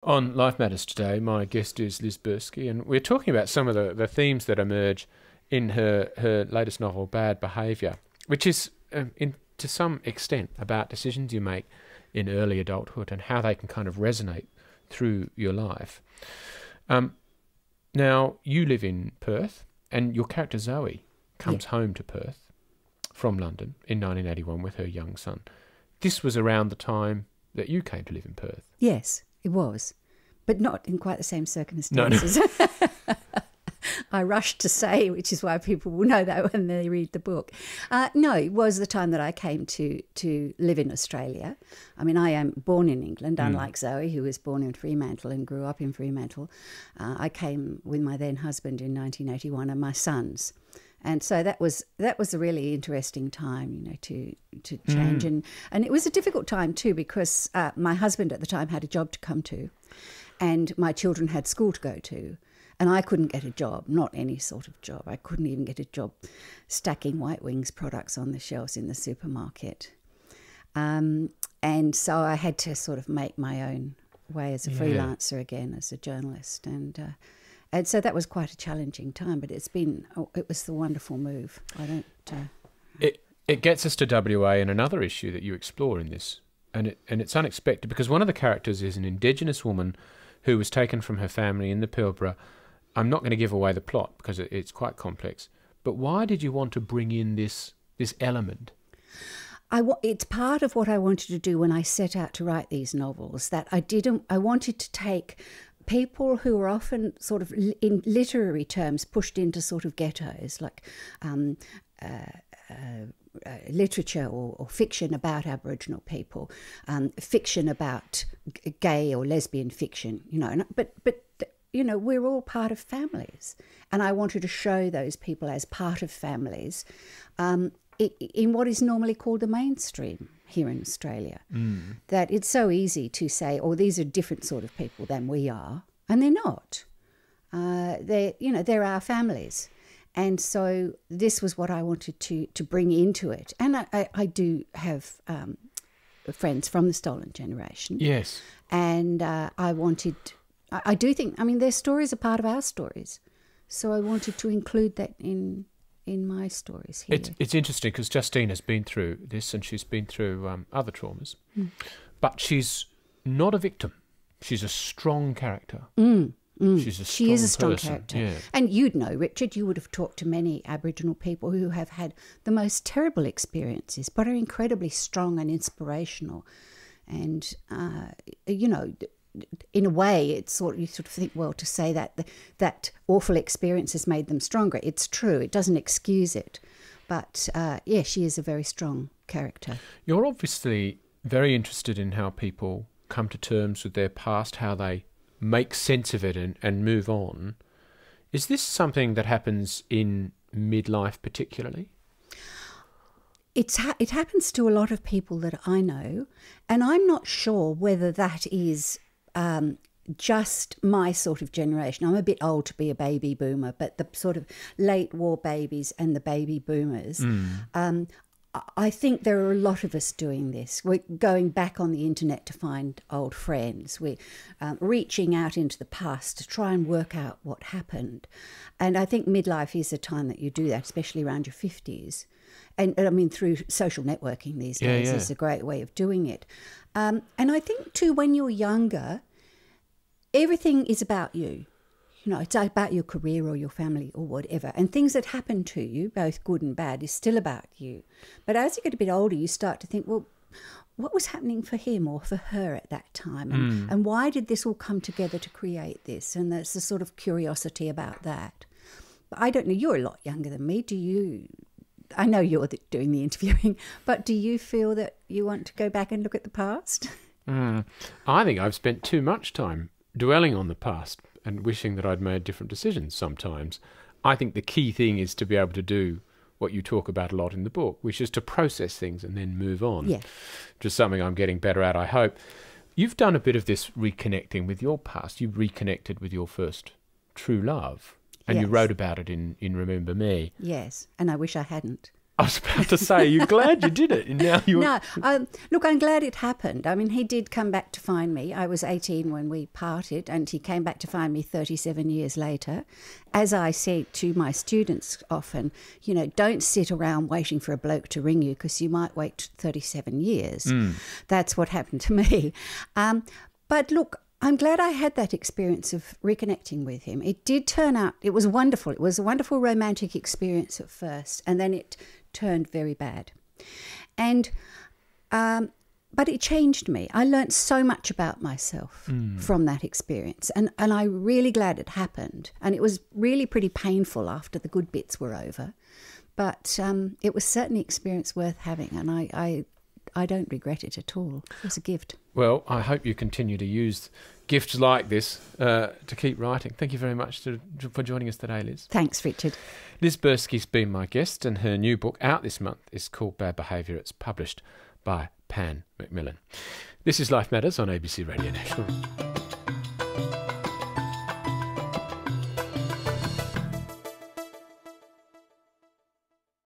On Life Matters today, my guest is Liz Byrski, and we're talking about some of the themes that emerge in her latest novel, Bad Behaviour, which is, to some extent, about decisions you make in early adulthood and how they can kind of resonate through your life. Now, you live in Perth, and your character Zoe comes home to Perth from London in 1981 with her young son. This was around the time that you came to live in Perth. Yes, it was, but not in quite the same circumstances. No. I rushed to say, which is why people will know that when they read the book. No, it was the time that I came to live in Australia. I mean, I am born in England, unlike Zoe, who was born in Fremantle and grew up in Fremantle. I came with my then husband in 1981 and my sons. And so that was a really interesting time, you know, to change. And it was a difficult time too, because my husband at the time had a job to come to and my children had school to go to. And I couldn't get a job, not any sort of job. I couldn't even get a job stacking White Wings products on the shelves in the supermarket. And so I had to sort of make my own way as a freelancer again, as a journalist. And so that was quite a challenging time, but it was the wonderful move. It gets us to WA and another issue that you explore in this, and it's unexpected because one of the characters is an Indigenous woman who was taken from her family in the Pilbara. I'm not going to give away the plot because it's quite complex, but why did you want to bring in this element? It's part of what I wanted to do when I set out to write these novels, that I wanted to take people who are often sort of, in literary terms, pushed into sort of ghettos, like literature or fiction about Aboriginal people, fiction about gay or lesbian fiction, you know. But you know, we're all part of families, and I wanted to show those people as part of families in what is normally called the mainstream here in Australia. That it's so easy to say, oh, these are different sort of people than we are, and they're not. They're our families. And so this was what I wanted to bring into it. And I do have friends from the stolen generation. Yes. And I do think, I mean, their stories are part of our stories. So I wanted to include that in my stories here. It's interesting because Justine has been through this and she's been through other traumas. But she's not a victim. She's a strong character. She is a strong character. Yeah. And you'd know, Richard, you would have talked to many Aboriginal people who have had the most terrible experiences but are incredibly strong and inspirational. And, you know, in a way, it's you sort of think, well, to say that awful experience has made them stronger. It's true. It doesn't excuse it. But, she is a very strong character. You're obviously very interested in how people come to terms with their past, how they make sense of it and move on. Is this something that happens in midlife particularly? It happens to a lot of people that I know, and I'm not sure whether that is just my sort of generation. I'm a bit old to be a baby boomer, but the sort of late war babies and the baby boomers, I think there are a lot of us doing this. We're going back on the internet to find old friends. We're reaching out into the past to try and work out what happened. And I think midlife is a time that you do that, especially around your 50s. And I mean, through social networking these days is a great way of doing it. And I think, too, when you're younger, everything is about you. You know, it's about your career or your family or whatever. And things that happen to you, both good and bad, is still about you. But as you get a bit older, you start to think, well, what was happening for him or for her at that time? And why did this all come together to create this? And there's a sort of curiosity about that. But I don't know, you're a lot younger than me. Do you? I know you're doing the interviewing, but do you feel that you want to go back and look at the past? I think I've spent too much time dwelling on the past and wishing that I'd made different decisions sometimes. I think the key thing is to be able to do what you talk about a lot in the book, which is to process things and then move on. Yeah. Just something I'm getting better at, I hope. You've done a bit of this reconnecting with your past. You've reconnected with your first true love, and you wrote about it in Remember Me. Yes, and I wish I hadn't. I was about to say, you're glad you did it. And now you No, look, I'm glad it happened. I mean, he did come back to find me. I was 18 when we parted, and he came back to find me 37 years later. As I say to my students often, you know, don't sit around waiting for a bloke to ring you, because you might wait 37 years. That's what happened to me. But look, I'm glad I had that experience of reconnecting with him. It did turn out, it was wonderful. It was a wonderful romantic experience at first, and then it turned very bad. And but it changed me. I learnt so much about myself from that experience, and I'm really glad it happened. And it was really pretty painful after the good bits were over, but it was certainly an experience worth having, and I don't regret it at all. It was a gift. Well, I hope you continue to use gifts like this to keep writing. Thank you very much for joining us today, Liz. Thanks, Richard. Liz Byrski's been my guest, and her new book out this month is called Bad Behaviour. It's published by Pan Macmillan. This is Life Matters on ABC Radio National.